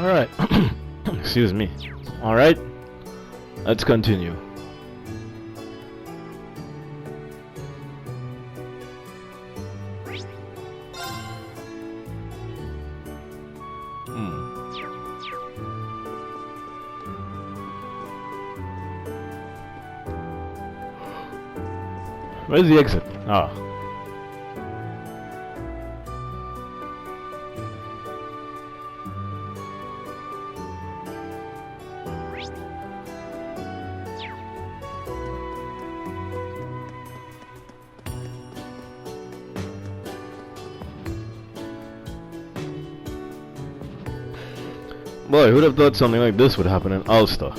Alright. Excuse me. Alright. Let's continue. Where's the exit? Ah. Boy, who'd have thought something like this would happen in Ulster?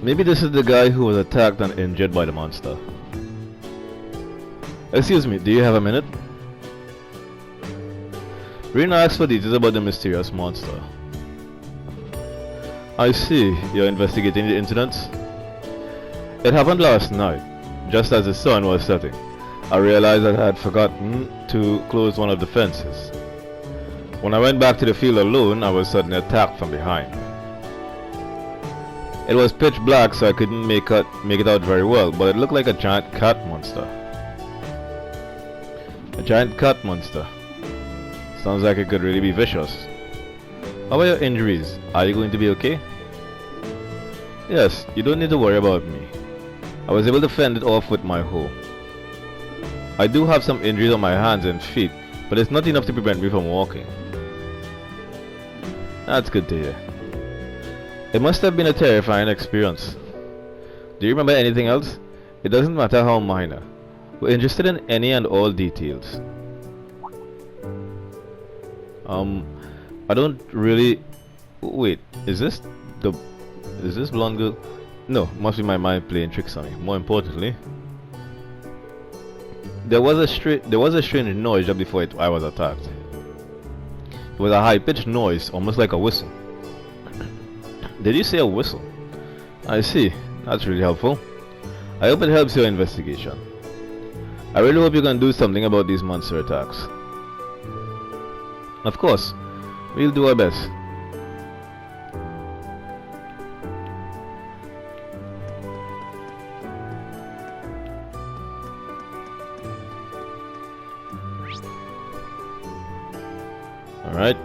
Maybe this is the guy who was attacked and injured by the monster. Excuse me, do you have a minute? Rena asked for details about the mysterious monster. I see, you're investigating the incident? It happened last night, just as the sun was setting. I realized that I had forgotten to close one of the fences. When I went back to the field alone, I was suddenly attacked from behind. It was pitch black, so I couldn't make it out very well, but it looked like a giant cat monster. A giant cat monster. Sounds like it could really be vicious. How about your injuries? Are you going to be okay? Yes, you don't need to worry about me. I was able to fend it off with my hoe. I do have some injuries on my hands and feet, but it's not enough to prevent me from walking. That's good to hear. It must have been a terrifying experience. Do you remember anything else? It doesn't matter how minor. We're interested in any and all details. I don't really... Wait, is this blonde girl? No, must be my mind playing tricks on me. More importantly, there was a strange noise just before I was attacked. It was a high-pitched noise, almost like a whistle. Did you say a whistle? I see. That's really helpful. I hope it helps your investigation. I really hope you can do something about these monster attacks. Of course. We'll do our best. Alright.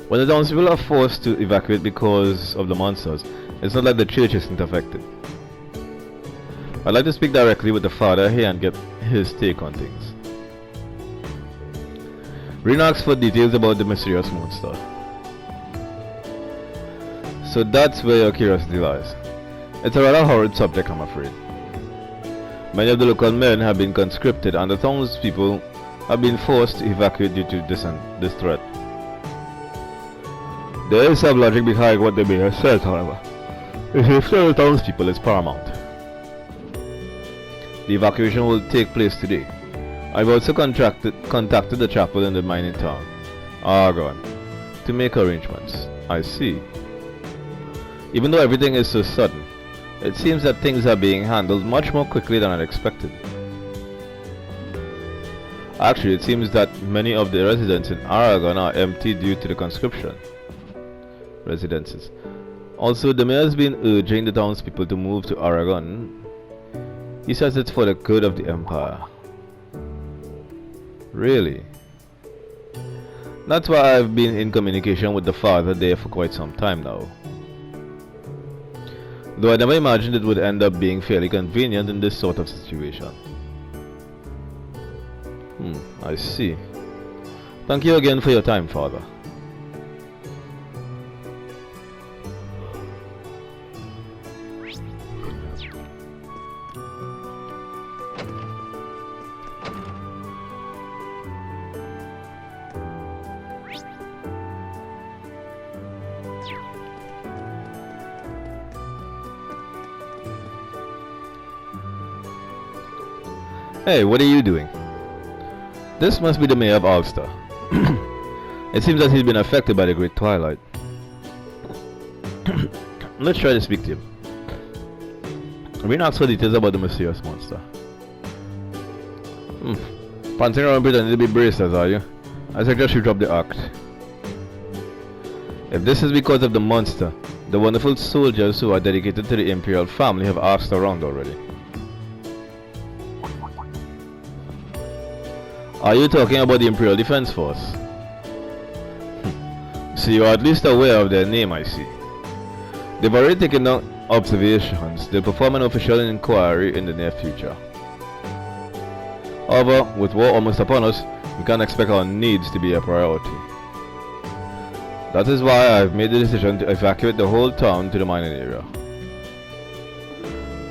When the townspeople are forced to evacuate because of the monsters, it's not like the church isn't affected. I'd like to speak directly with the father here and get his take on things. Rena asks for details about the mysterious monster. So that's where your curiosity lies. It's a rather horrid subject, I'm afraid. Many of the local men have been conscripted and the townspeople have been forced to evacuate due to this threat. There is some logic behind what the mayor says, however. The safety of the townspeople is paramount. The evacuation will take place today. I've also contacted the chapel in the mining town, Argonne, to make arrangements. I see. Even though everything is so sudden, it seems that things are being handled much more quickly than I'd expected. Actually, it seems that many of the residents in Aragon are empty due to the conscription. Residences. Also, the mayor has been urging the townspeople to move to Aragon. He says it's for the good of the empire. Really? That's why I've been in communication with the father there for quite some time now. Though I never imagined it would end up being fairly convenient in this sort of situation. I see. Thank you again for your time, father. Hey, what are you doing? This must be the mayor of Ulster. It seems that he's been affected by the Great Twilight. Let's try to speak to him. Rean asks for details about the mysterious monster. Panting around pretending to be bracelets, are you? I suggest you drop the act. If this is because of the monster, the wonderful soldiers who are dedicated to the Imperial family have asked around already. Are you talking about the Imperial Defense Force? So you are at least aware of their name, I see. They've already taken down observations. They'll perform an official inquiry in the near future. However, with war almost upon us, we can't expect our needs to be a priority. That is why I've made the decision to evacuate the whole town to the mining area.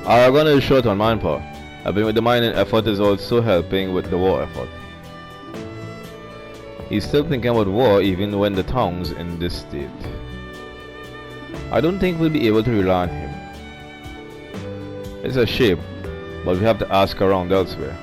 Aragon is short on manpower. Helping with the mining effort is also helping with the war effort. He's still thinking about war even when the town's in this state. I don't think we'll be able to rely on him. It's a shame, but we have to ask around elsewhere.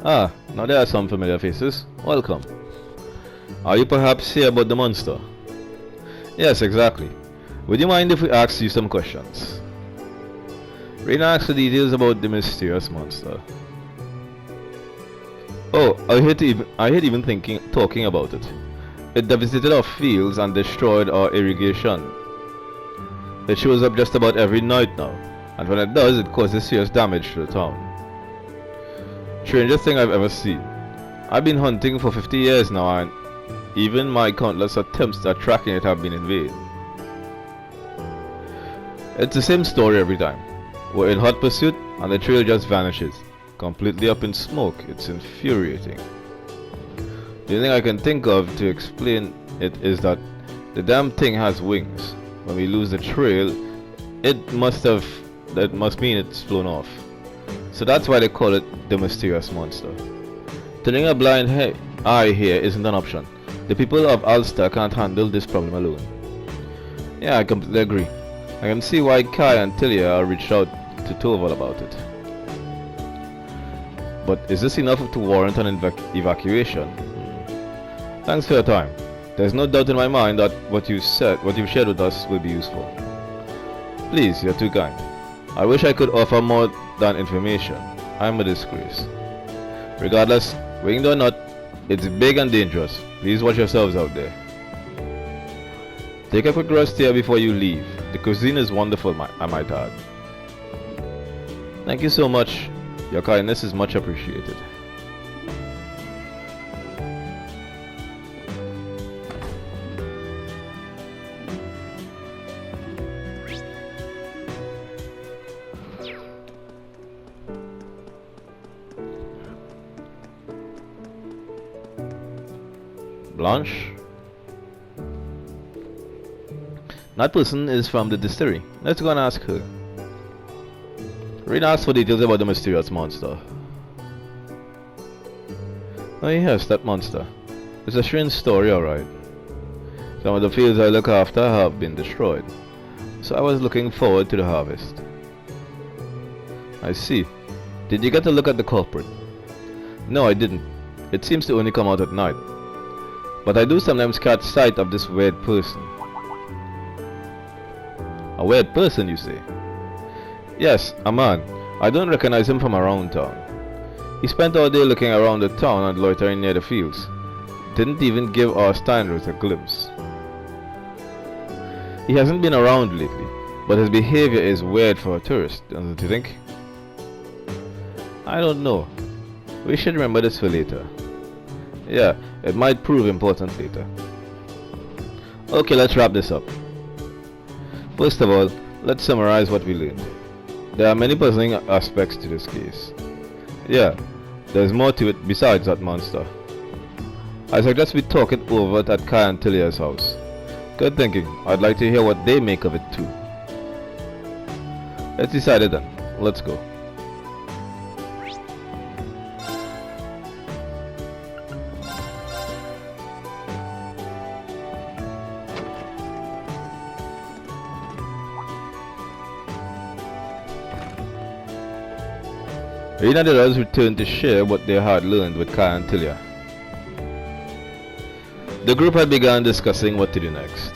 Ah, now there are some familiar faces. Welcome. Are you perhaps here about the monster? Yes, exactly. Would you mind if we asked you some questions? Reina asked for details about the mysterious monster. Oh, I hate even talking about it. It devastated our fields and destroyed our irrigation. It shows up just about every night now, and when it does, it causes serious damage to the town. Strangest thing I've ever seen. I've been hunting for 50 years now, and even my countless attempts at tracking it have been in vain. It's the same story every time. We're in hot pursuit and the trail just vanishes, completely up in smoke. It's infuriating. The only thing I can think of to explain it is that the damn thing has wings. When we lose the trail, that must mean it's flown off. So that's why they call it the mysterious monster. Turning a blind eye here isn't an option. The people of Ulster can't handle this problem alone. Yeah, I completely agree. I can see why Kai and Tilia reached out to Toval about it. But is this enough to warrant an evacuation? Thanks for your time. There's no doubt in my mind that what you've shared with us will be useful. Please, you're too kind. I wish I could offer more than information. I'm a disgrace. Regardless, winged or not, it's big and dangerous. Please watch yourselves out there. Take a quick rest here before you leave. The cuisine is wonderful, I might add. Thank you so much. Your kindness is much appreciated. Blanche? That person is from the distillery. Let's go and ask her. Reed asks for details about the mysterious monster. Oh yes, that monster. It's a strange story, alright. Some of the fields I look after have been destroyed, so I was looking forward to the harvest. I see. Did you get a look at the culprit? No, I didn't. It seems to only come out at night. But I do sometimes catch sight of this weird person. A weird person, you say? Yes, a man. I don't recognize him from around town. He spent all day looking around the town and loitering near the fields. Didn't even give our Steiners a glimpse. He hasn't been around lately, but his behavior is weird for a tourist, don't you think? I don't know. We should remember this for later. Yeah, it might prove important later. Okay, let's wrap this up. First of all, let's summarize what we learned. There are many puzzling aspects to this case. Yeah, there's more to it besides that monster. I suggest we talk it over at Kai and Tilia's house. Good thinking. I'd like to hear what they make of it too. Let's decide it then. Let's go. Rena and the others returned to share what they had learned with Kai and Tilia. The group had begun discussing what to do next.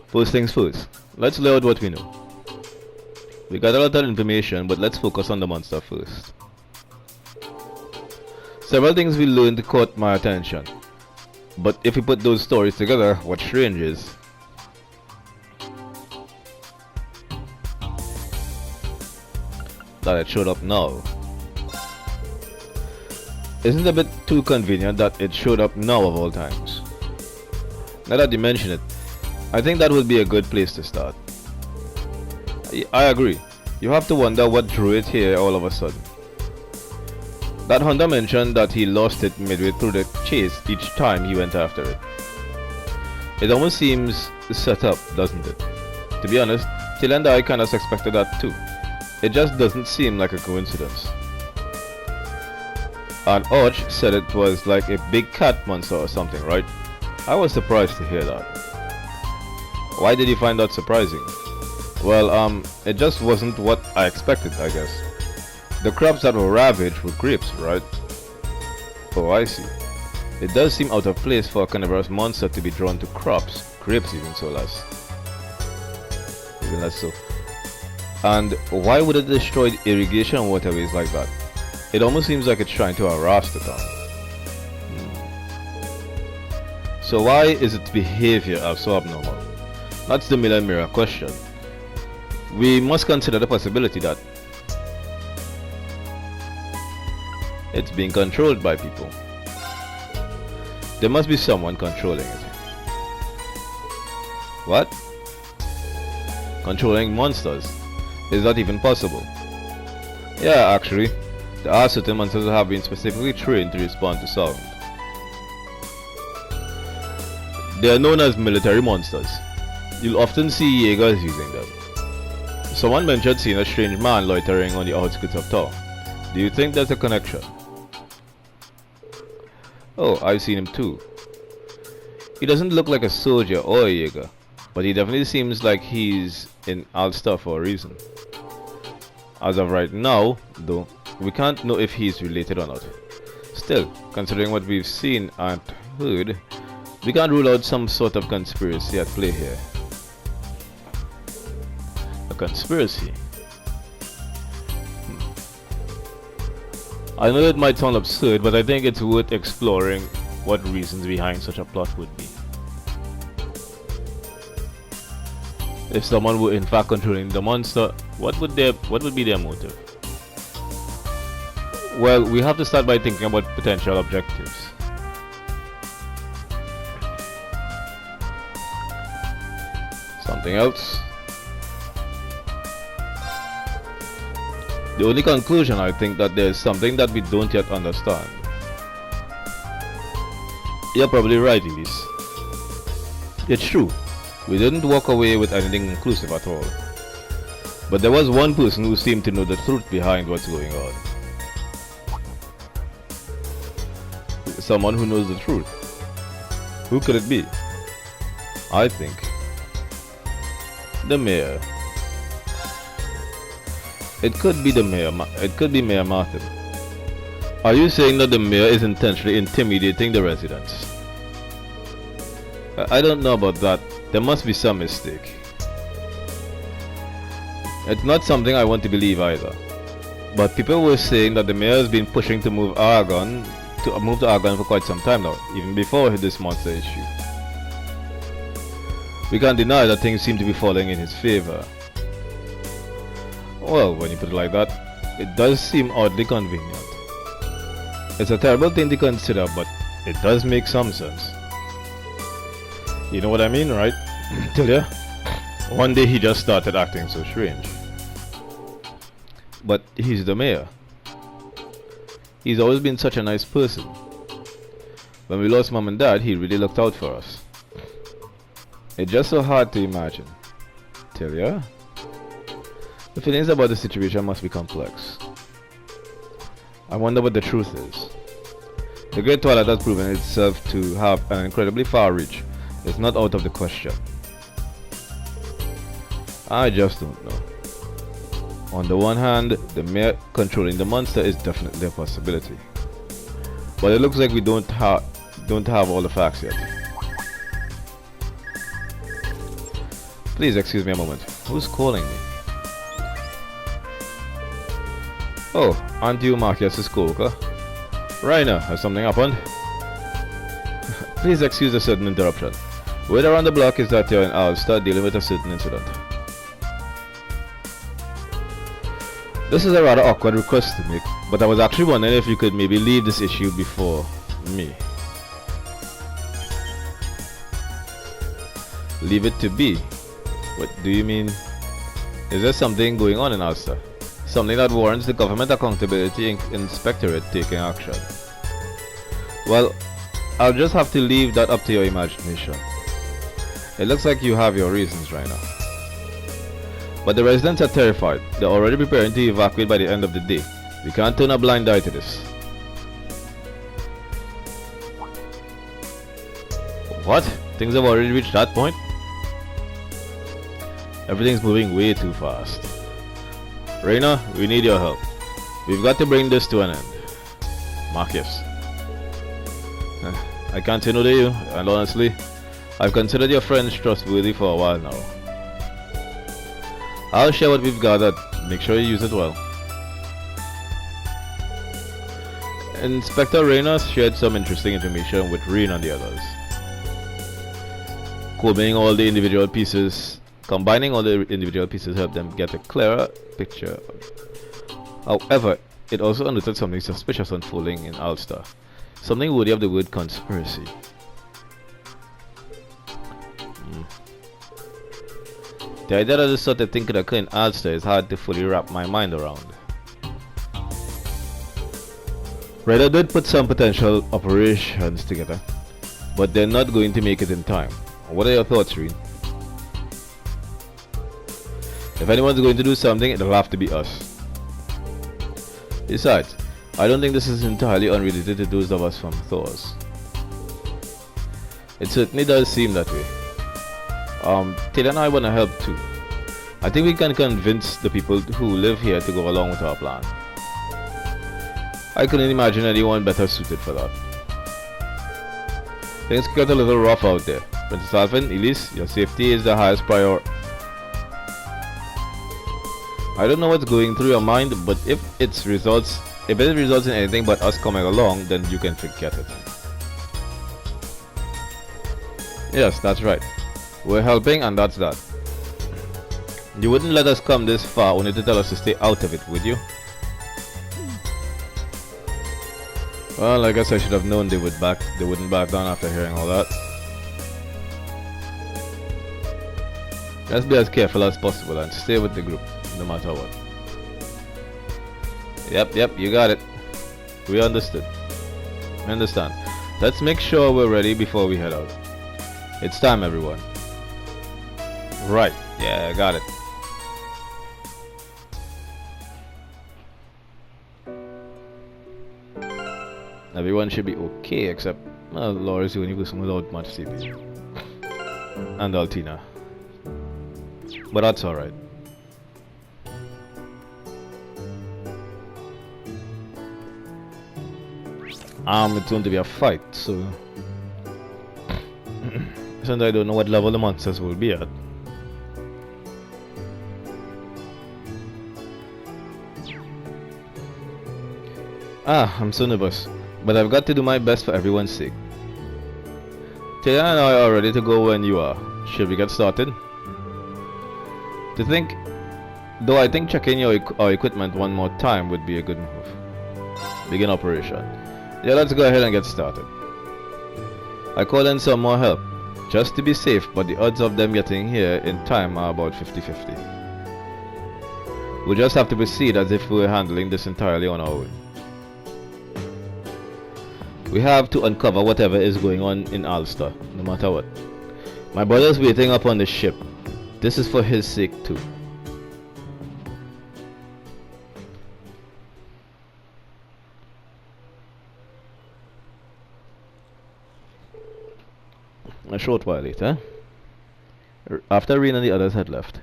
First things first, let's lay out what we know. We got a lot of information, but let's focus on the monster first. Several things we learned caught my attention, but if we put those stories together, what's strange is that it showed up now. Isn't it a bit too convenient that it showed up now of all times? Now that you mention it, I think that would be a good place to start. I agree. You have to wonder what drew it here all of a sudden. That hunter mentioned that he lost it midway through the chase each time he went after it. It almost seems set up, doesn't it? To be honest, Till and I kinda suspected that too. It just doesn't seem like a coincidence. And Arch said it was like a big cat monster or something, right? I was surprised to hear that. Why did you find that surprising? Well, it just wasn't what I expected, I guess. The crops that were ravaged were grapes, right? Oh, I see. It does seem out of place for a carnivorous monster to be drawn to crops, grapes even so less. Even less so. And why would it destroy irrigation waterways like that? It almost seems like it's trying to harass the town. So why is its behavior so abnormal? That's the million mirror question. We must consider the possibility that it's being controlled by people. There must be someone controlling it. What? Controlling monsters? Is that even possible? Yeah, actually, there are certain monsters that have been specifically trained to respond to sound. They are known as military monsters. You'll often see Jaegers using them. Someone mentioned seeing a strange man loitering on the outskirts of town. Do you think there's a connection? Oh, I've seen him too. He doesn't look like a soldier or a Jaeger, but he definitely seems like he's in Ulster for a reason. As of right now, though, we can't know if he's related or not. Still, considering what we've seen and heard, we can't rule out some sort of conspiracy at play here. A conspiracy? I know it might sound absurd, but I think it's worth exploring what reasons behind such a plot would be. If someone were in fact controlling the monster, what would be their motive? Well, we have to start by thinking about potential objectives. Something else? The only conclusion, I think, that there's something that we don't yet understand. You're probably right, Elise. It's true. We didn't walk away with anything conclusive at all. But there was one person who seemed to know the truth behind what's going on. Someone who knows the truth. Who could it be? I think the mayor. It could be the mayor. It could be Mayor Martin. Are you saying that the mayor is intentionally intimidating the residents? I don't know about that. There must be some mistake. It's not something I want to believe either. But people were saying that the mayor has been pushing to move to Argonne for quite some time now, even before this monster issue. We can't deny that things seem to be falling in his favor. Well, when you put it like that, it does seem oddly convenient. It's a terrible thing to consider, but it does make some sense. You know what I mean, right? Tilia? One day he just started acting so strange. But he's the mayor. He's always been such a nice person. When we lost Mom and Dad, he really looked out for us. It's just so hard to imagine. Tilia? The feelings about the situation must be complex. I wonder what the truth is. The Great Twilight has proven itself to have an incredibly far reach, It's not out of the question. I just don't know. On the one hand, the mere controlling the monster is definitely a possibility. But it looks like we don't have all the facts yet. Please excuse me a moment. Who's calling me? Oh, aren't you Marcus's co-worker? Rainer, has something happened? Please excuse a sudden interruption. Word around the block is that you're in Ulster dealing with a certain incident. This is a rather awkward request to make, but I was actually wondering if you could maybe leave this issue before me. Leave it to be? What do you mean? Is there something going on in Ulster? Something that warrants the Government Accountability Inspectorate taking action? Well, I'll just have to leave that up to your imagination. It looks like you have your reasons right now. But the residents are terrified. They're already preparing to evacuate by the end of the day. We can't turn a blind eye to this. What? Things have already reached that point? Everything's moving way too fast. Rainer, we need your help. We've got to bring this to an end. Marcus. I can't say no to you, and honestly, I've considered your friends trustworthy for a while now. I'll share what we've gathered. Make sure you use it well. Inspector Rainer shared some interesting information with Reen and the others. Combining all the individual pieces helped them get a clearer picture. However, it also unearthed something suspicious unfolding in Ulster. Something worthy of the word conspiracy. The idea that this sort of thing could occur in Ulster is hard to fully wrap my mind around. Ryder did put some potential operations together, but they're not going to make it in time. What are your thoughts, Reen? If anyone's going to do something, it'll have to be us. Besides, I don't think this is entirely unrelated to those of us from Thor's. It certainly does seem that way. Taylor and I want to help too. I think we can convince the people who live here to go along with our plan. I couldn't imagine anyone better suited for that. Things get a little rough out there. Princess Alphen, Elise, your safety is the highest priority. I don't know what's going through your mind, but if it results in anything but us coming along, then you can forget it. Yes, that's right. We're helping, and that's that. You wouldn't let us come this far only to tell us to stay out of it, would you? Well, I guess I should have known they wouldn't back down after hearing all that. Let's be as careful as possible and stay with the group, no matter what. Yep, you got it. We understood. We understand. Let's make sure we're ready before we head out. It's time, everyone. Right, yeah, I got it. Everyone should be okay except Laura's the only person without much CP. And Altina. But that's alright. It's going to be a fight, so since I don't know what level the monsters will be at. I'm so nervous, but I've got to do my best for everyone's sake. Taylor and I are ready to go when you are. Should we get started? I think checking our equipment one more time would be a good move. Begin operation. Yeah, let's go ahead and get started. I called in some more help, just to be safe, but the odds of them getting here in time are about 50-50. We'll just have to proceed as if we were handling this entirely on our own. We have to uncover whatever is going on in Ulster, no matter what. My brother's waiting up on the ship. This is for his sake too. A short while later, after Rain and the others had left,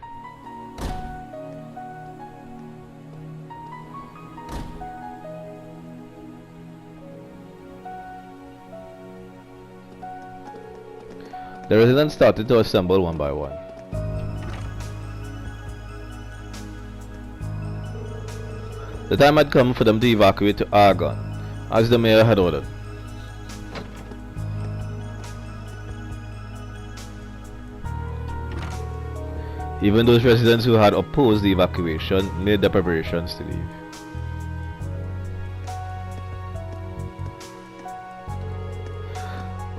the residents started to assemble one by one. The time had come for them to evacuate to Argonne, as the mayor had ordered. Even those residents who had opposed the evacuation made their preparations to leave.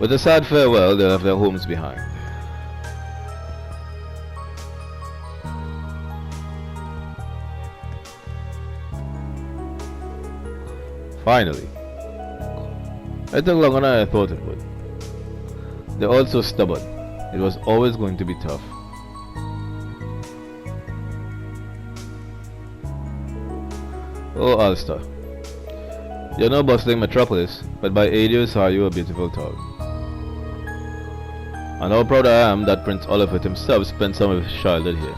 With a sad farewell, they left their homes behind. Finally, it took longer than I thought it would. They're all so stubborn. It was always going to be tough. Oh, Ulster. You're no bustling metropolis, but by age you saw you a beautiful town. And how proud I am that Prince Oliver himself spent some of his childhood here.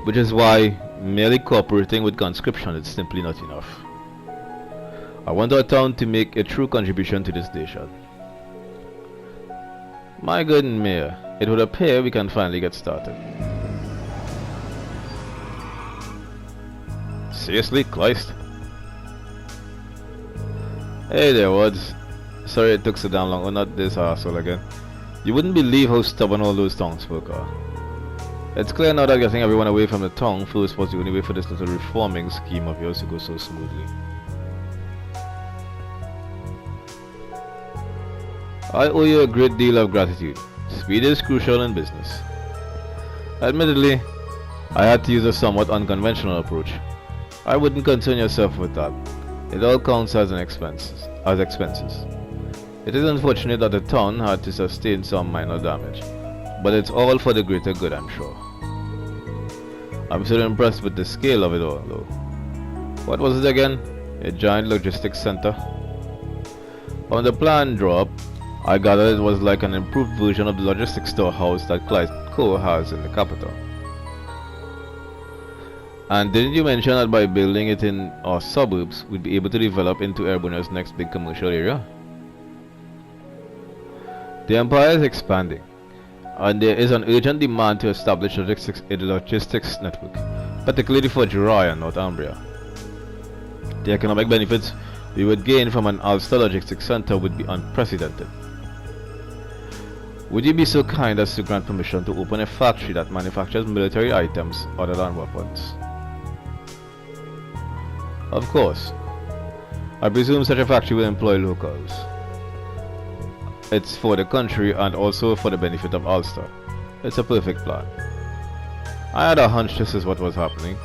Which is why merely cooperating with conscription is simply not enough. I want our town to make a true contribution to this nation. My good mayor, it would appear we can finally get started. Seriously, Christ? Hey there, Wads. Sorry it took so damn long. Oh, not this asshole again. You wouldn't believe how stubborn all those townsfolk are. It's clear now that getting everyone away from the town first was the only way for this little reforming scheme of yours to go so smoothly. I owe you a great deal of gratitude. Speed is crucial in business. Admittedly, I had to use a somewhat unconventional approach. I wouldn't concern yourself with that. It all counts as expenses. It is unfortunate that the town had to sustain some minor damage, but it's all for the greater good, I'm sure. I'm so impressed with the scale of it all, though. What was it again? A giant logistics center? When the plan drew up, I gathered it was like an improved version of the logistics storehouse that Clydeco has in the capital. And didn't you mention that by building it in our suburbs, we'd be able to develop into Airbunner's next big commercial area? The empire is expanding, and there is an urgent demand to establish a logistics network, particularly for Jurai and Northumbria. The economic benefits we would gain from an Ulster logistics center would be unprecedented. Would you be so kind as to grant permission to open a factory that manufactures military items other than weapons? Of course. I presume such a factory will employ locals. It's for the country and also for the benefit of Ulster. It's a perfect plan. I had a hunch this is what was happening.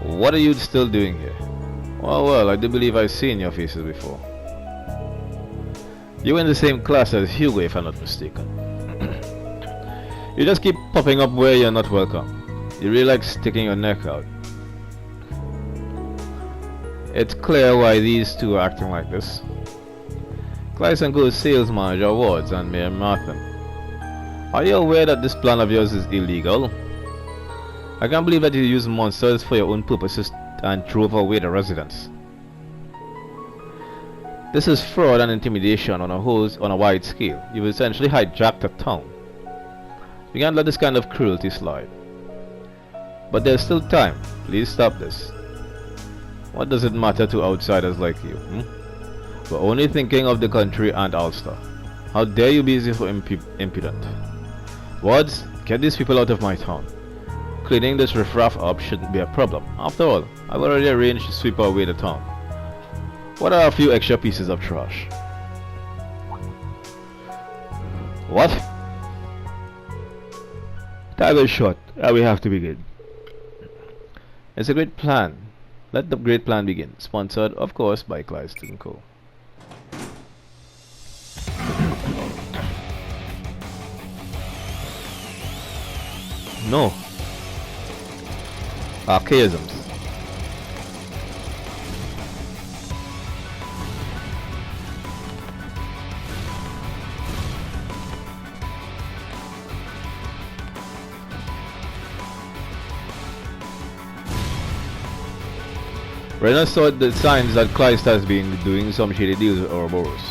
What are you still doing here? Well, I do believe I've seen your faces before. You were in the same class as Hugo, if I'm not mistaken. You just keep popping up where you're not welcome. You really like sticking your neck out. It's clear why these two are acting like this. Clyde & sales manager Wards and Mayor Martin. Are you aware that this plan of yours is illegal? I can't believe that you use monsters for your own purposes and drove away the residents. This is fraud and intimidation on a wide scale. You've essentially hijacked a town. We can't let this kind of cruelty slide. But there's still time. Please stop this. What does it matter to outsiders like you? We're only thinking of the country and Ulster. How dare you be so impudent? Wards, get these people out of my town. Cleaning this riffraff up shouldn't be a problem. After all, I've already arranged to sweep away the town. What are a few extra pieces of trash? What? Time is short, and we have to begin. It's a great plan. Let the great plan begin. Sponsored, of course, by Clyde & Co. No. Archaisms. Reynolds saw the signs that Kleist has been doing some shady deals with Ouroboros.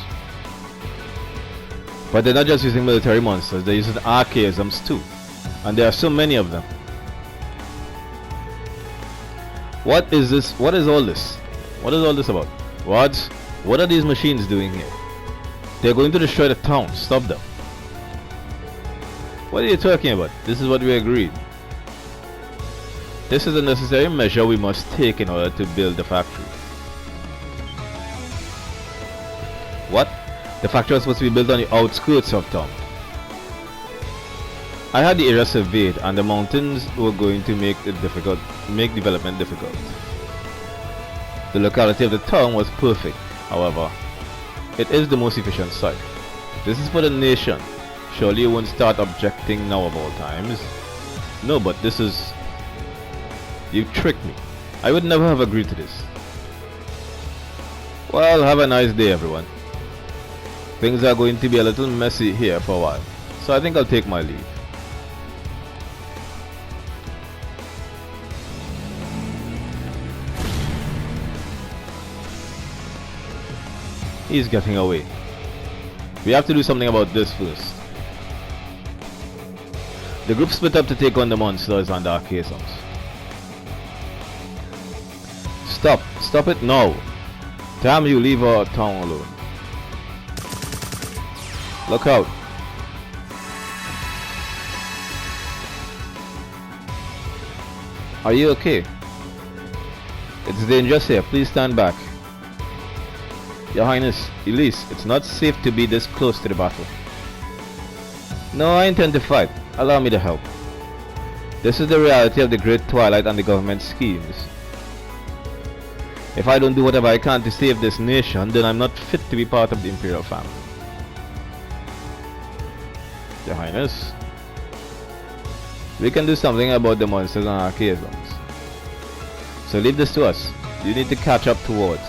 But they're not just using military monsters, they're using archaisms too. And there are so many of them. What is this? What is all this? What is all this about? What are these machines doing here? They're going to destroy the town. Stop them. What are you talking about? This is what we agreed. This is a necessary measure we must take in order to build the factory. What? The factory was supposed to be built on the outskirts of town. I had the area surveyed and the mountains were going to make development difficult. The locality of the town was perfect, however. It is the most efficient site. This is for the nation. Surely you won't start objecting now of all times. No, but this is... You've tricked me. I would never have agreed to this. Well, have a nice day everyone. Things are going to be a little messy here for a while, so I think I'll take my leave. He's getting away. We have to do something about this first. The group split up to take on the monsters and the archaisms. Stop it now. Damn you, leave our town alone. Look out. Are you okay? It's dangerous here, please stand back. Your Highness, Elise, it's not safe to be this close to the battle. No, I intend to fight. Allow me to help. This is the reality of the Great Twilight and the government's schemes. If I don't do whatever I can to save this nation, then I'm not fit to be part of the Imperial family. Your Highness, we can do something about the monsters and archaisms. So leave this to us. You need to catch up towards.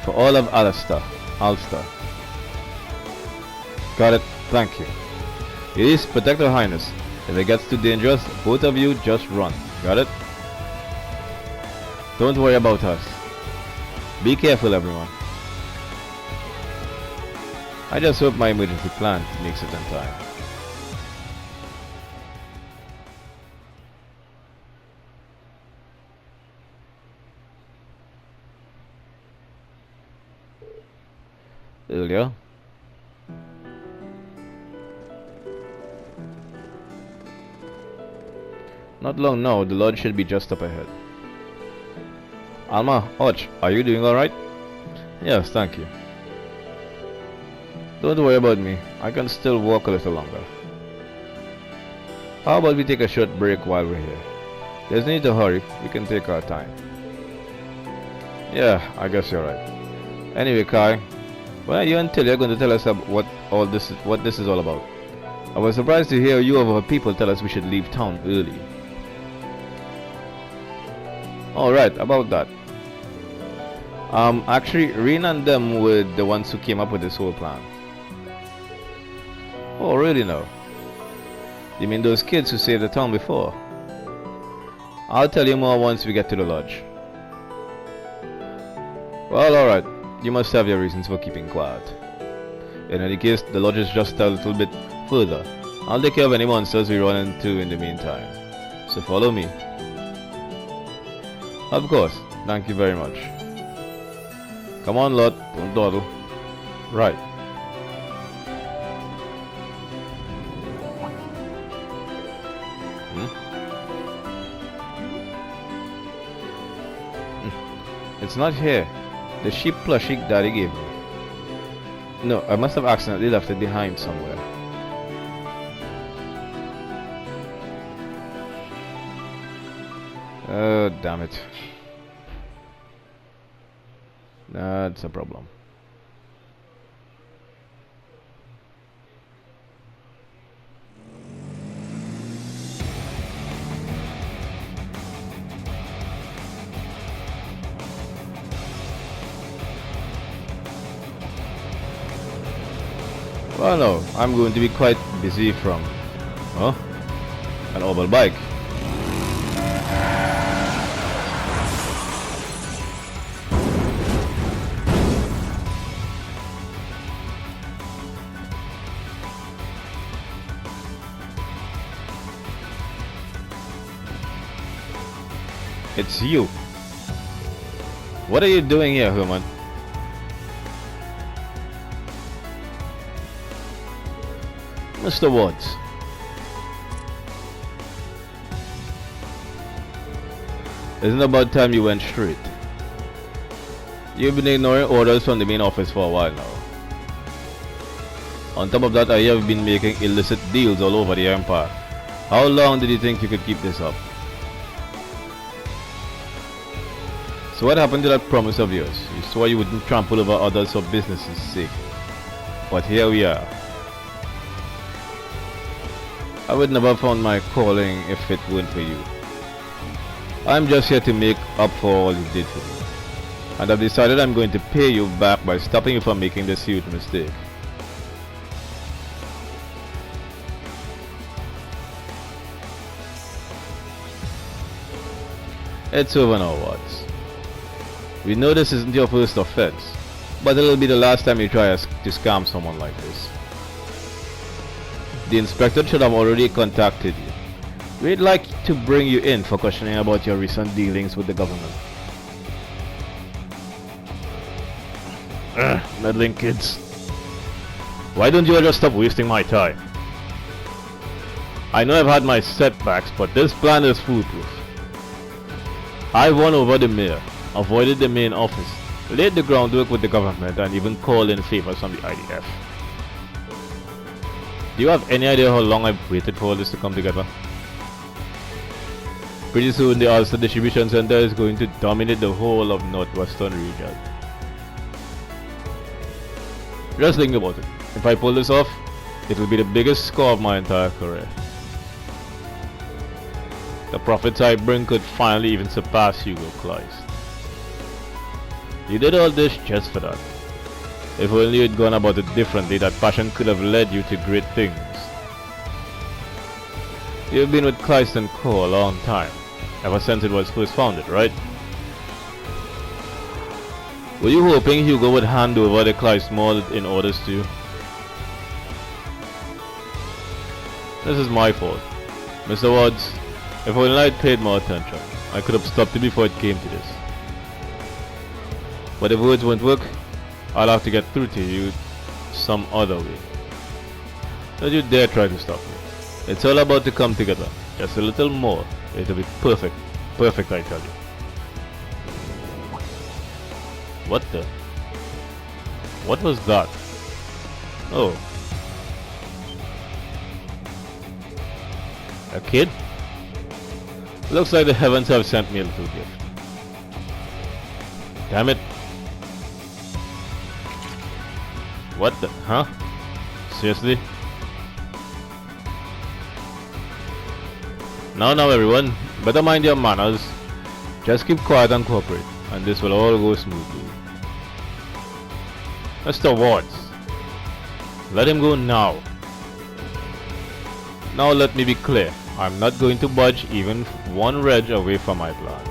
For all of Ulster. Got it, thank you. Elise, protect Her Highness. If it gets too dangerous, both of you just run. Got it? Don't worry about us. Be careful everyone. I just hope my emergency plan makes it in time. Earlier. Not long now, the lodge should be just up ahead. Alma, Arch, are you doing alright? Yes, thank you. Don't worry about me, I can still walk a little longer. How about we take a short break while we're here? There's no need to hurry, we can take our time. Yeah, I guess you're right. Anyway, Kai, when are you and Tilly going to tell us what this is all about? I was surprised to hear you of our people tell us we should leave town early. Alright, about that. Actually, Reen and them were the ones who came up with this whole plan. Oh, really now? You mean those kids who saved the town before? I'll tell you more once we get to the lodge. Well, alright. You must have your reasons for keeping quiet. In any case, the lodge is just a little bit further. I'll take care of any monsters we run into in the meantime. So follow me. Of course. Thank you very much. Come on, Lot. Don't dawdle. Right. It's not here. The sheep plushie Daddy gave me. No, I must have accidentally left it behind somewhere. Oh, damn it. That's a problem. Well, no, I'm going to be quite busy from... Huh? An oval bike. It's you. What are you doing here, human? Mr. Woods. Isn't it about time you went straight? You've been ignoring orders from the main office for a while now. On top of that, I have been making illicit deals all over the empire. How long did you think you could keep this up? So what happened to that promise of yours? You swore you wouldn't trample over others for business's sake. But here we are. I would never have found my calling if it weren't for you. I'm just here to make up for all you did for me. And I've decided I'm going to pay you back by stopping you from making this huge mistake. It's over now, Watts. We know this isn't your first offense, but it'll be the last time you try to scam someone like this. The inspector should have already contacted you. We'd like to bring you in for questioning about your recent dealings with the government. Meddling kids. Why don't you just stop wasting my time? I know I've had my setbacks, but this plan is foolproof. I won over the mayor, avoided the main office, laid the groundwork with the government, and even called in favors from the IDF. Do you have any idea how long I've waited for all this to come together? Pretty soon the Ulster distribution center is going to dominate the whole of northwestern region. Just think about it. If I pull this off, it will be the biggest score of my entire career. The profits I bring could finally even surpass Hugo Kleist. You did all this just for that. If only you'd gone about it differently, that passion could have led you to great things. You've been with Kleist & Co. a long time, ever since it was first founded, right? Were you hoping Hugo would hand over the Kleist Mall in orders to you? This is my fault. Mr. Woods, if only I'd paid more attention, I could have stopped it before it came to this. But if words won't work, I'll have to get through to you some other way. Don't you dare try to stop me. It's all about to come together. Just a little more. It'll be perfect. Perfect, I tell you. What the? What was that? Oh. A kid? Looks like the heavens have sent me a little gift. Damn it. What the? Huh? Seriously? Now everyone, better mind your manners. Just keep quiet and cooperate, and this will all go smoothly. Mr. Watts, let him go now. Now let me be clear, I'm not going to budge even one reg away from my plan.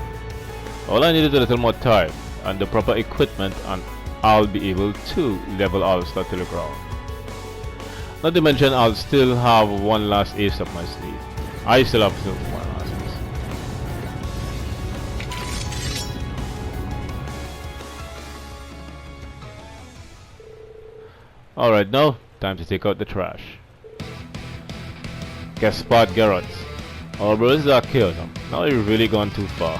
All I need is a little more time and the proper equipment, and I'll be able to level Ulster to the ground. Not to mention I'll still have one last ace up my sleeve. I still have one last ace. Alright, now time to take out the trash. Guess spot Geralt. Oh bro, this is a kill them. Now you've really gone too far.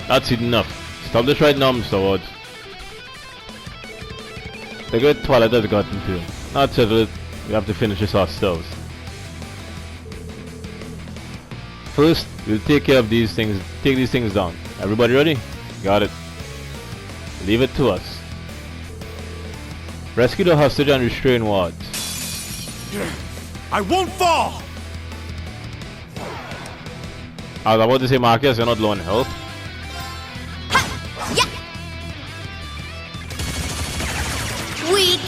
That's enough. Stop this right now, Mr. Woods. The great Twilight has gotten to him. Now settle it. We have to finish this ourselves. First, we'll take care of these things. Take these things down. Everybody ready? Got it. Leave it to us. Rescue the hostage and restrain Watts. I won't fall! I was about to say, Marcus, you're not low on health. Yeah. Weak.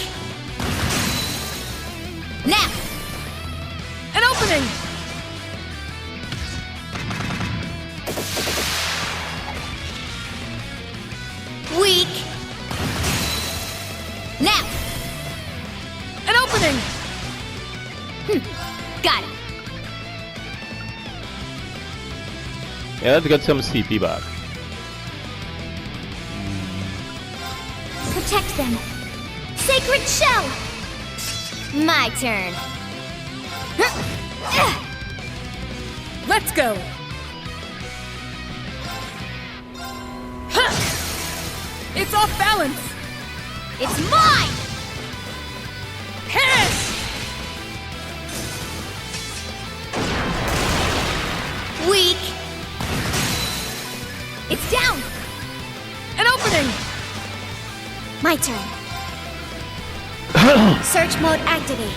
Now. An opening. Weak. Now. An opening. Got it. Yeah, let's get some CP back. Protect them. Sacred shell! My turn. Let's go! It's off balance! It's mine! Hiss! Weak! It's down! An opening! My turn. Search mode activate.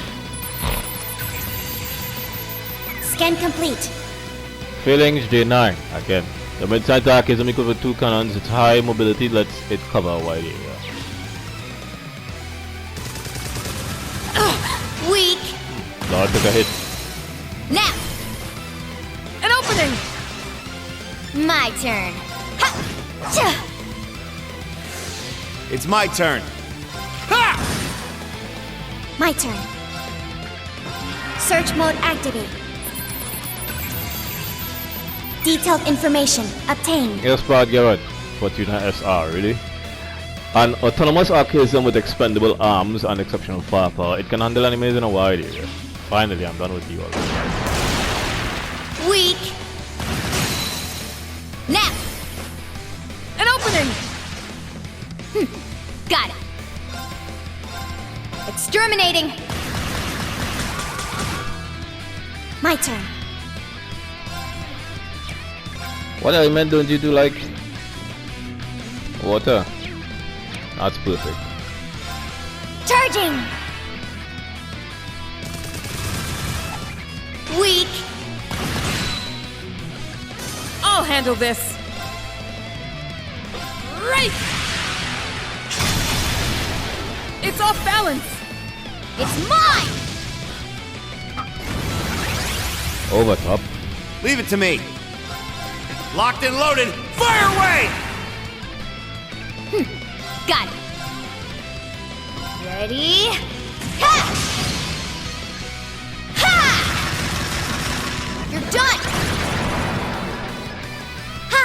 Scan complete. Feelings J9 again. The mid-side attack is equipped with 2 cannons. Its high mobility lets it cover a wide area. Weak. Lord took a hit. Now. An opening. My turn. Ha! It's my turn. Ha! My turn. Search mode activate. Detailed information obtained. Yes, Brad Garrett. Fortuna SR, really? An autonomous archaism with expendable arms and exceptional firepower. It can handle enemies in a wide area. Finally, I'm done with you already. Weak. Now. An opening. Got it. Exterminating. My turn. What element don't you do like? Water. That's perfect. Charging. Weak. I'll handle this. Right. It's off balance. It's mine. Over top. Leave it to me. Locked and loaded. Fire away! Got it. Ready? Ha! Ha! You're done. Ha!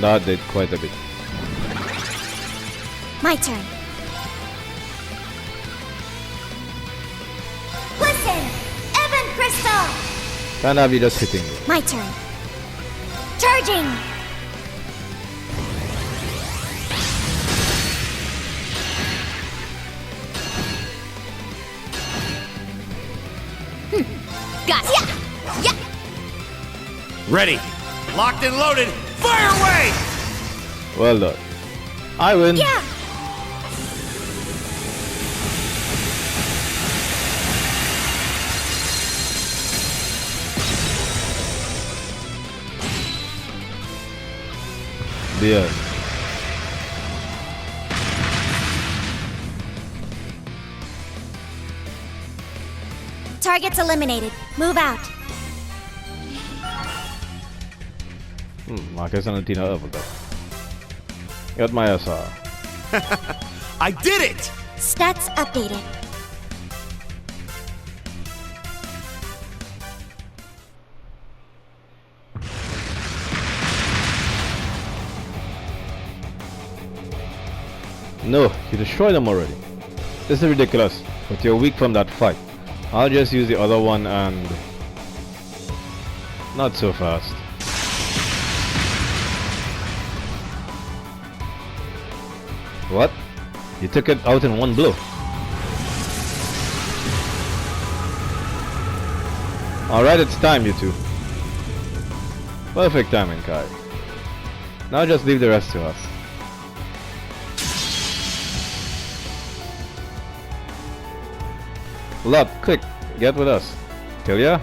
That did quite a bit. My turn. Listen! Evan Crystal! Can't have you just hitting me. My turn. Charging! Got it. Yeah! Ready. Locked and loaded. Fire away! Well done. I win. Yeah! Dear. Targets eliminated. Move out. Marcus and Tina leveled up. Got my SR. I did it! Stats updated. No, you destroyed them already. This is ridiculous, but you're weak from that fight. I'll just use the other one and... Not so fast. What? You took it out in one blow. Alright, it's time, you two. Perfect timing, Kai. Now just leave the rest to us. Lot, quick, get with us. Killia?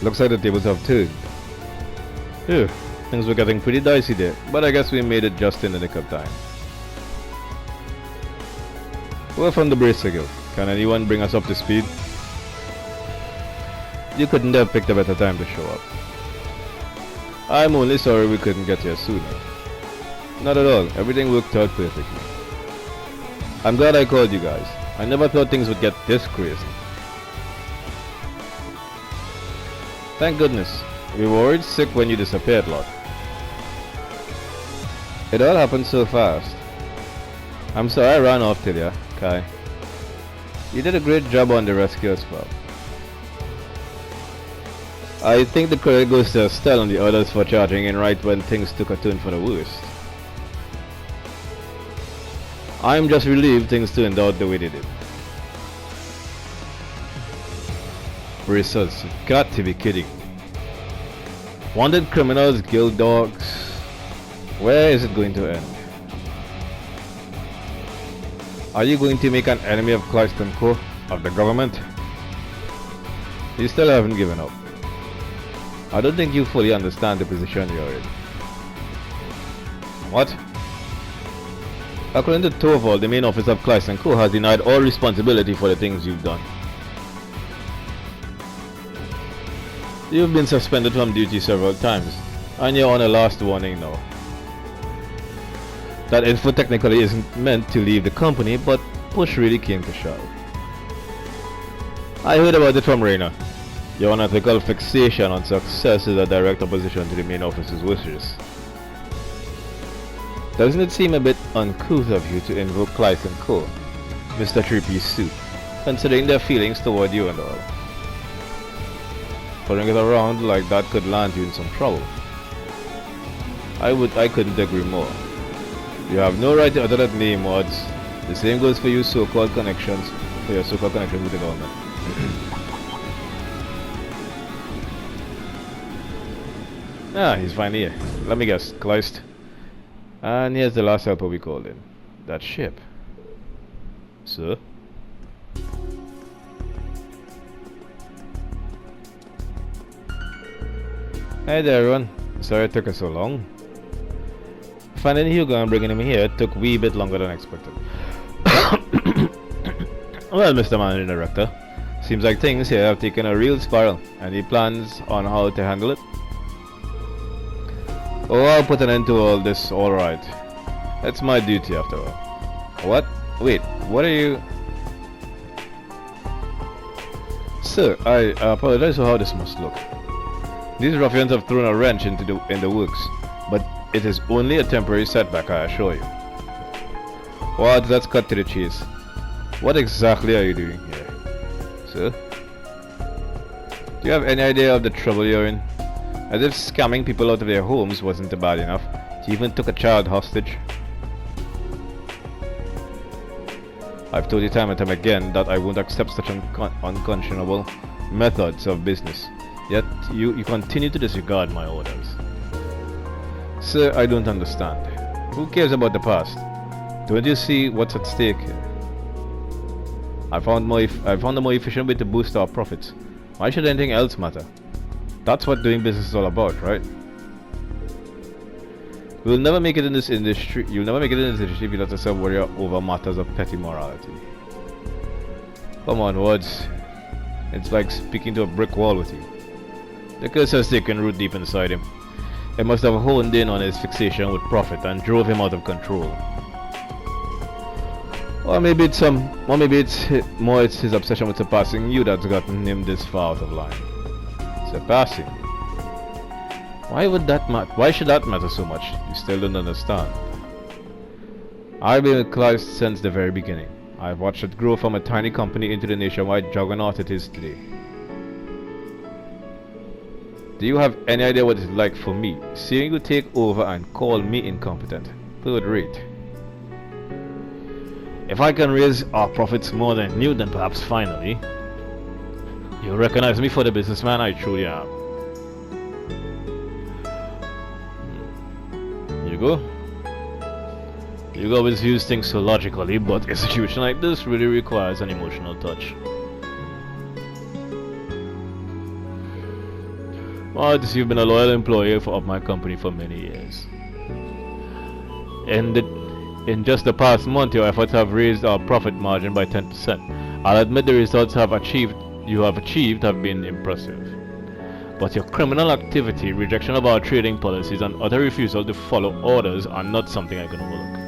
Looks like the tables have turned. Phew, things were getting pretty dicey there, but I guess we made it just in the nick of time. We're from the brace signal. Can anyone bring us up to speed? You couldn't have picked a better time to show up. I'm only sorry we couldn't get here sooner. Not at all. Everything worked out perfectly. I'm glad I called you guys. I never thought things would get this crazy. Thank goodness. We were worried sick when you disappeared, Lord. It all happened so fast. I'm sorry I ran off till ya, Kai. You did a great job on the rescue as well. I think the credit goes to Estelle and the others for charging in right when things took a turn for the worst. I'm just relieved things turned out the way they did. Results, you got to be kidding. Wanted criminals, guild dogs. Where is it going to end? Are you going to make an enemy of Kleist & Co? Of the government? You still haven't given up. I don't think you fully understand the position you're in. What? According to Torvald, the main office of Kleist & Co has denied all responsibility for the things you've done. You've been suspended from duty several times, and you're on a last warning now. That info technically isn't meant to leave the company, but push really came to shove. I heard about it from Rainer. Your unethical fixation on success is a direct opposition to the main office's wishes. Doesn't it seem a bit uncouth of you to invoke Kleist & Co, Mr. 3P's suit, considering their feelings toward you and all? Putting it around like that could land you in some trouble. I couldn't agree more. You have no right to utter that name, Mods. The same goes for you so-called connections, for your so-called connections with the government. Ah, he's finally here. Let me guess, Kleist. And here's the last helper we called in. That ship. Sir? Hey there everyone. Sorry it took us so long. Finding Hugo and bringing him here took a wee bit longer than expected. Well, Mr. Managing Director, seems like things here have taken a real spiral. Any plans on how to handle it? Oh, I'll put an end to all this, alright. That's my duty after all. What? Wait, what are you... Sir, I apologize for how this must look. These ruffians have thrown a wrench in the works, but it is only a temporary setback, I assure you. What? Let's cut to the chase. What exactly are you doing here, sir? Do you have any idea of the trouble you're in? As if scamming people out of their homes wasn't bad enough, you even took a child hostage. I've told you time and time again that I won't accept such unconscionable methods of business. Yet you continue to disregard my orders. Sir, I don't understand. Who cares about the past? Don't you see what's at stake here? I found a more efficient way to boost our profits. Why should anything else matter? That's what doing business is all about, right? We'll never make it in this industry. You'll never make it in this industry if you let yourself worry over matters of petty morality. Come on, Woods. It's like speaking to a brick wall with you. The curse has taken root deep inside him. It must have honed in on his fixation with profit and drove him out of control. Or maybe it's his obsession with surpassing you that's gotten him this far out of line. Surpassing you? Why would that matter? Why should that matter so much? You still don't understand. I've been with Kleist since the very beginning. I've watched it grow from a tiny company into the nationwide juggernaut it is today. Do you have any idea what it's like for me, seeing you take over and call me incompetent? Third rate. If I can raise our profits more than you, then perhaps finally you'll recognize me for the businessman I truly am. Hugo always views things so logically, but a situation like this really requires an emotional touch. But you've been a loyal employee of my company for many years. In just the past month, your efforts have raised our profit margin by 10%. I'll admit the results you have achieved have been impressive. But your criminal activity, rejection of our trading policies, and utter refusal to follow orders are not something I can overlook.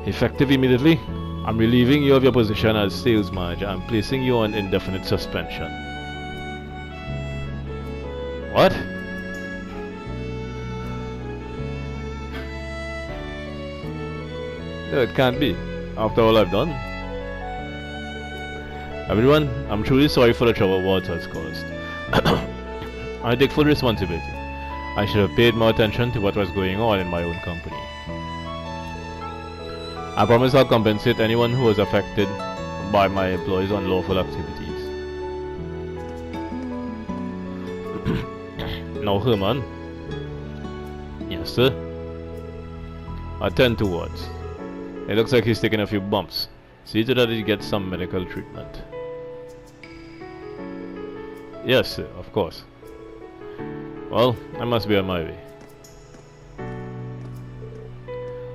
Effective immediately, I'm relieving you of your position as sales manager and placing you on indefinite suspension. What? No, it can't be. After all I've done. Everyone, I'm truly sorry for the trouble Walter has caused. I take full responsibility. I should have paid more attention to what was going on in my own company. I promise I'll compensate anyone who was affected by my employees' unlawful activities. Now, Herman. Yes, sir. Attend to Watts. It looks like he's taking a few bumps. See to that he gets some medical treatment. Yes, sir, of course. Well, I must be on my way.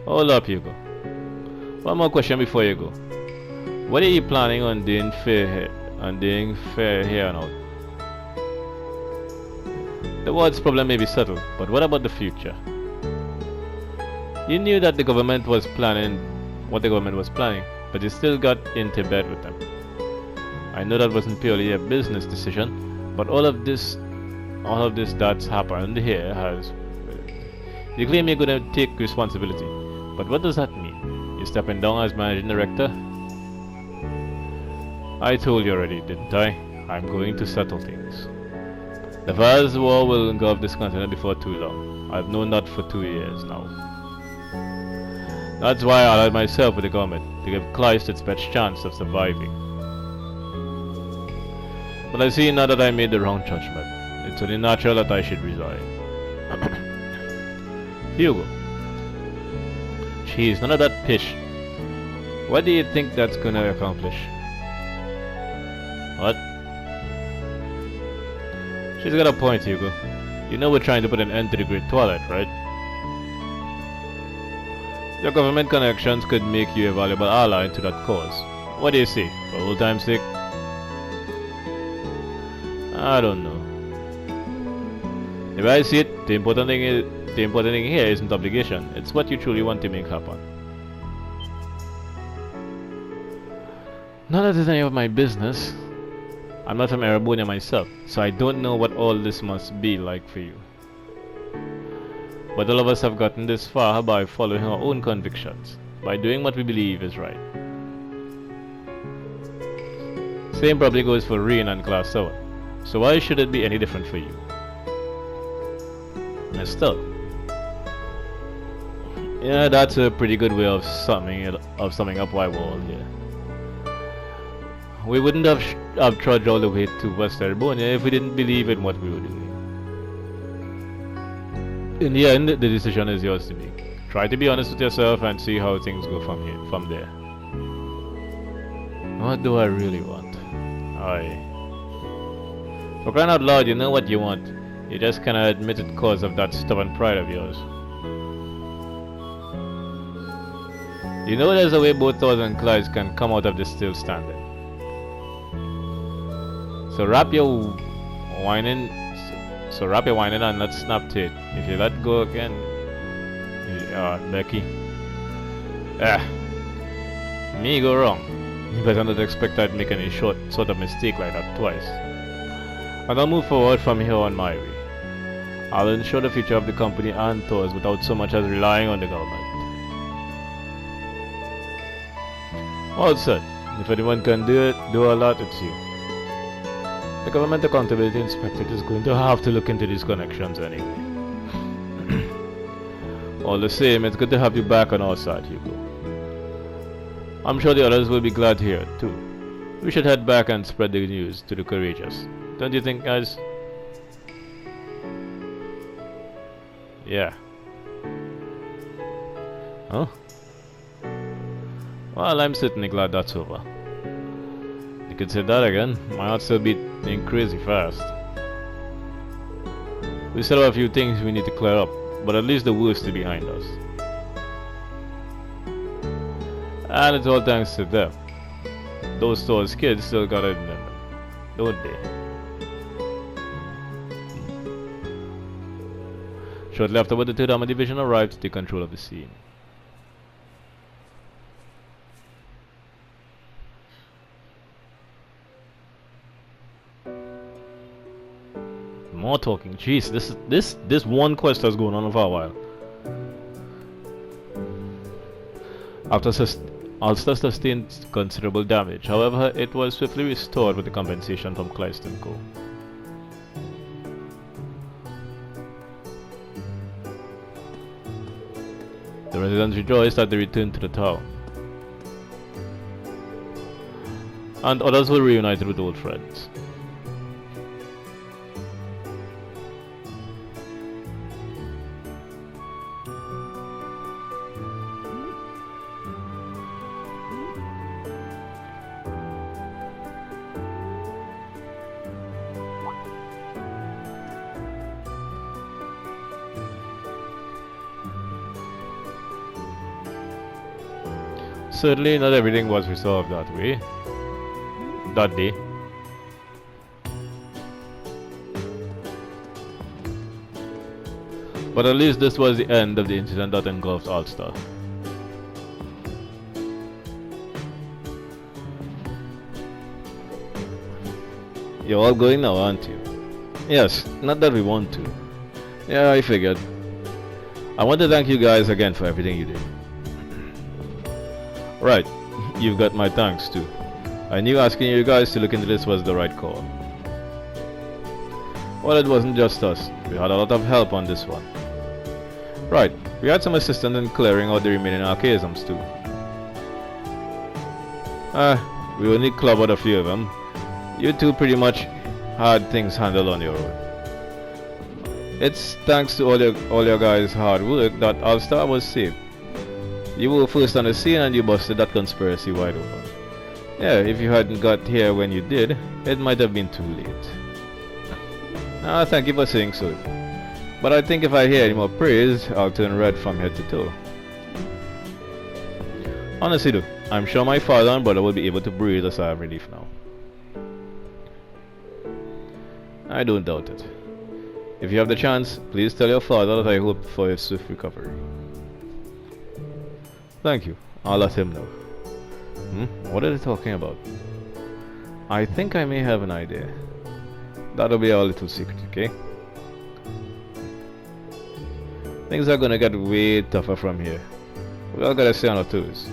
Hold up, Hugo. One more question before you go. What are you planning on doing fair here and out? The Watts problem may be settled, but what about the future? You knew that the government was planning what the government was planning, but you still got into bed with them. I know that wasn't purely a business decision, but all of this that's happened here has... You claim you're going to take responsibility, but what does that mean? You're stepping down as managing director? I told you already, didn't I? I'm going to settle things. The virus war will engulf this continent before too long. I've known that for 2 years now. That's why I allied myself with the government, to give Kleist its best chance of surviving. But I see now that I made the wrong judgment. It's only natural that I should resign. Hugo. Jeez, none of that pish. What do you think that's gonna accomplish? What? She's got a point, Hugo. You know we're trying to put an end to the Great Twilight, right? Your government connections could make you a valuable ally to that cause. What do you say, for old time's sake? I don't know. If I see it, the important thing here isn't obligation. It's what you truly want to make happen. Not that it's any of my business. I'm not from Erebonia myself, so I don't know what all this must be like for you. But all of us have gotten this far by following our own convictions, by doing what we believe is right. Same probably goes for Reen and Class 7. So why should it be any different for you? Estelle. Yeah, that's a pretty good way of summing up why we're all here. We wouldn't have trudged all the way to West Erebonia if we didn't believe in what we were doing. In the end, the decision is yours to make. Try to be honest with yourself and see how things go from there. What do I really want? For crying out loud, you know what you want. You just cannot admit it because of that stubborn pride of yours. You know there's a way both Thors and Clydes can come out of this still standing. So wrap your whining and let's snap to it. If you let go again, Becky. Me go wrong. You better not expect I'd make any sort of mistake like that twice. And I'll move forward from here on my way. I'll ensure the future of the company and Thors without so much as relying on the government. All said, if anyone can do a lot, it's you. The Government Accountability Inspectorate is going to have to look into these connections anyway. All the same, it's good to have you back on our side, Hugo. I'm sure the others will be glad to hear it too. We should head back and spread the news to the courageous. Don't you think, guys? Yeah. Huh? Well, I'm certainly glad that's over. You could say that again. My heart's still beating crazy fast. We still have a few things we need to clear up, but at least the worst is behind us. And it's all thanks to them. Those Thors kids still got it in them, don't they? Shortly afterward, the 3rd Armored Division arrived to take control of the scene. More talking. Jeez, this one quest has gone on for a while. Ulster sustained considerable damage. However, it was swiftly restored with the compensation from Kleist & Co. The residents rejoiced at the return to the town, and others were reunited with old friends. Certainly not everything was resolved that way, that day. But at least this was the end of the incident that engulfed Ulster. You're all going now, aren't you? Yes, not that we want to. Yeah, I figured. I want to thank you guys again for everything you did. Right, you've got my thanks too. I knew asking you guys to look into this was the right call. Well, it wasn't just us. We had a lot of help on this one. Right, we had some assistance in clearing out the remaining archaisms too. We only clobbered a few of them. You two pretty much had things handled on your own. It's thanks to all your guys' hard work that Ulster was saved. You were first on the scene and you busted that conspiracy wide open. Yeah, if you hadn't got here when you did, it might have been too late. Thank you for saying so. But I think if I hear any more praise, I'll turn red from head to toe. Honestly though, I'm sure my father and brother will be able to breathe a sigh of relief now. I don't doubt it. If you have the chance, please tell your father that I hope for his swift recovery. Thank you. I'll let him know. What are they talking about? I think I may have an idea. That'll be our little secret, okay? Things are gonna get way tougher from here. We all gotta stay on our toes.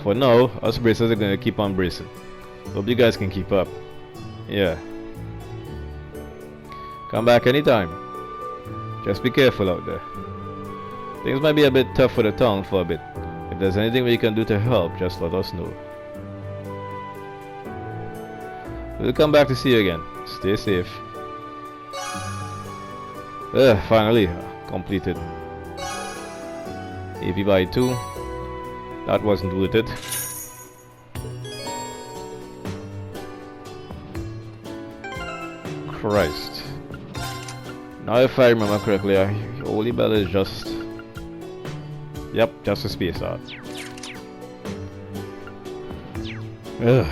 For now, us bracers are gonna keep on bracing. Hope you guys can keep up. Yeah. Come back anytime. Just be careful out there. Things might be a bit tough for the town for a bit. If there's anything we can do to help, just let us know. We'll come back to see you again. Stay safe. Finally, completed. AP by 2. That wasn't worth it. Christ. Now if I remember correctly, Holy Bell is just... Yep, just a space art. Ugh.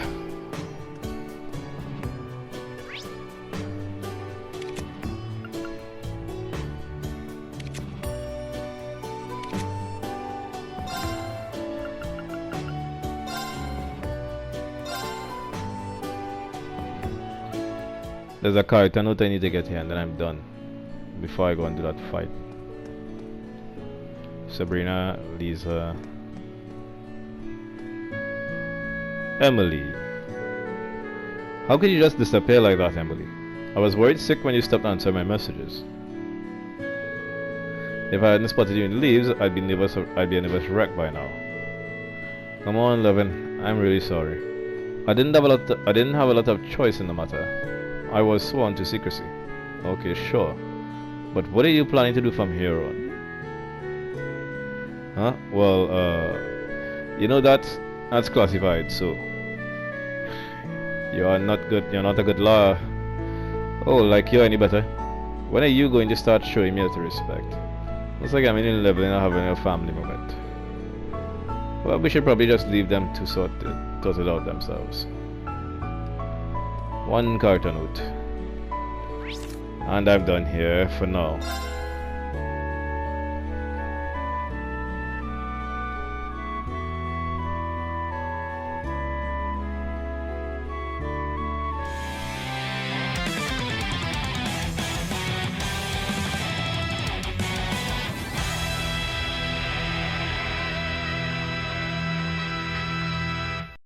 There's a character note I need to get here and then I'm done. Before I go and do that fight. Sabrina, Lisa, Emily. How could you just disappear like that, Emily? I was worried sick when you stopped answering my messages. If I hadn't spotted you in the leaves, I'd be a nervous wreck by now. Come on, Levin. I'm really sorry. I didn't have a lot of choice in the matter. I was sworn to secrecy. Okay, sure. But what are you planning to do from here on? Huh? Well, you know that's classified, so you're not a good lawyer. Oh, like you're any better? When are you going to start showing me a little respect? Looks like I'm in level and having a family moment. Well, we should probably just leave them to sort it out themselves. One character note. And I'm done here for now.